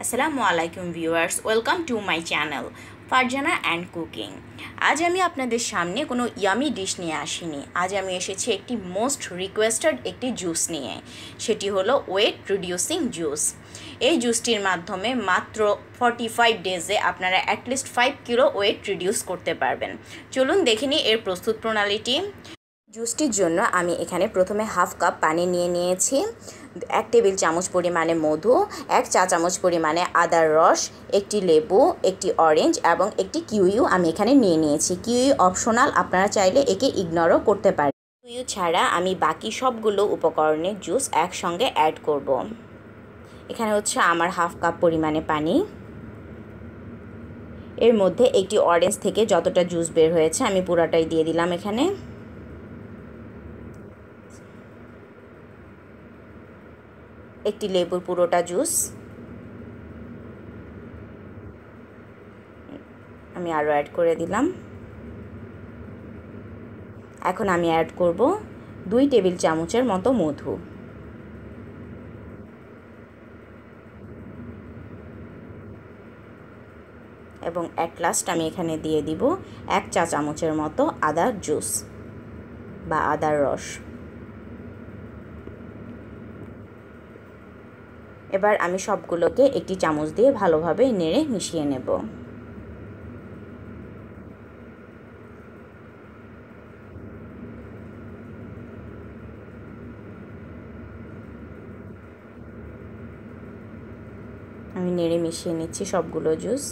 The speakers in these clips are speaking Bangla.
আসসালামু আলাইকুম viewers, welcome to my channel Farzana and cooking. আজ আমি আপনাদের সামনে কোনো ইয়ামি ডিশ নিয়ে আসিনি। আজ আমি এসেছি একটি মোস্ট রিকোয়েস্টেড একটি জুস নিয়ে, সেটি হলো ওয়েট রিডিউসিং জুস। এই জুসটির মাধ্যমে মাত্র 45 ডেজে আপনারা অ্যাটলিস্ট 5 কিলো ওয়েট রিডিউস করতে পারবেন। চলুন দেখে নিই এর প্রস্তুত প্রণালীটি। জুসটির জন্য আমি এখানে প্রথমে হাফ কাপ পানি নিয়েছি, 1 টেবিল চামচ পরিমাণে মধু, 1 চা চামচ পরিমাণে আদার রস, একটি লেবু, একটি অরেঞ্জ এবং একটি কিউই আমি এখানে নিয়েছি। কিউই অপশনাল, আপনারা চাইলে একে ইগনোরও করতে পারেন। কিউই ছাড়া আমি বাকি সবগুলো উপকরণের জুস একসঙ্গে অ্যাড করব। এখানে হচ্ছে আমার হাফ কাপ পরিমাণে পানি, এর মধ্যে একটি অরেঞ্জ থেকে যতটা জুস বের হয়েছে আমি পুরোটাই দিয়ে দিলাম। এখানে একটি লেবুর পুরোটা জুস আমি আরও অ্যাড করে দিলাম। এখন আমি অ্যাড করব 2 টেবিল চামচের মতো মধু, এবং অ্যাট লাস্ট আমি এখানে দিয়ে দিব 1 চা চামচের মতো আদার জুস বা আদার রস। এবার আমি সবগুলোকে একটি চামচ দিয়ে ভালোভাবে নেড়ে মিশিয়ে নেব। আমি নেড়ে মিশিয়ে নিচ্ছি সবগুলো জুস।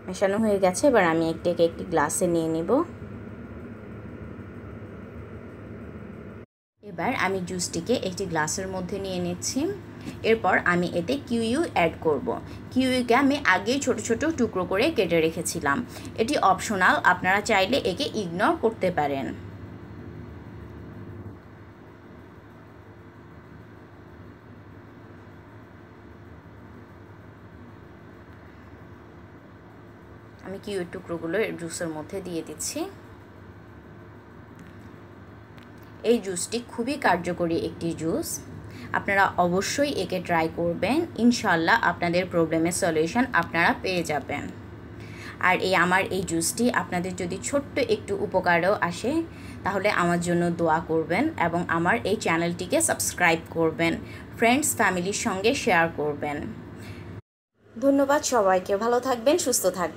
মেশানো হয়ে গেছে, এবার আমি একটি গ্লাসে নিয়ে নিব। এবার আমি জুসটিকে একটি গ্লাসের মধ্যে নিয়ে নিচ্ছি। এরপর আমি এতে কিউই অ্যাড করব। কিউইকে আমি আগেই ছোট ছোট টুকরো করে কেটে রেখেছিলাম। এটি অপশনাল, আপনারা চাইলে একে ইগনোর করতে পারেন। আমি কিউইর টুকরোগুলো জুসের মধ্যে দিয়ে দিচ্ছি। এই জুসটি খুবই কার্যকরী একটি জুস, আপনারা অবশ্যই একে ট্রাই করবেন। ইনশাল্লাহ আপনাদের প্রবলেমের সলিউশন আপনারা পেয়ে যাবেন। আর আমার এই জুসটি আপনাদের যদি ছোট্ট একটু উপকারও আসে তাহলে আমার জন্য দোয়া করবেন এবং আমার এই চ্যানেলটিকে সাবস্ক্রাইব করবেন, ফ্রেন্ডস ফ্যামিলির সঙ্গে শেয়ার করবেন। ধন্যবাদ সবাইকে, ভালো থাকবেন, সুস্থ থাকবেন।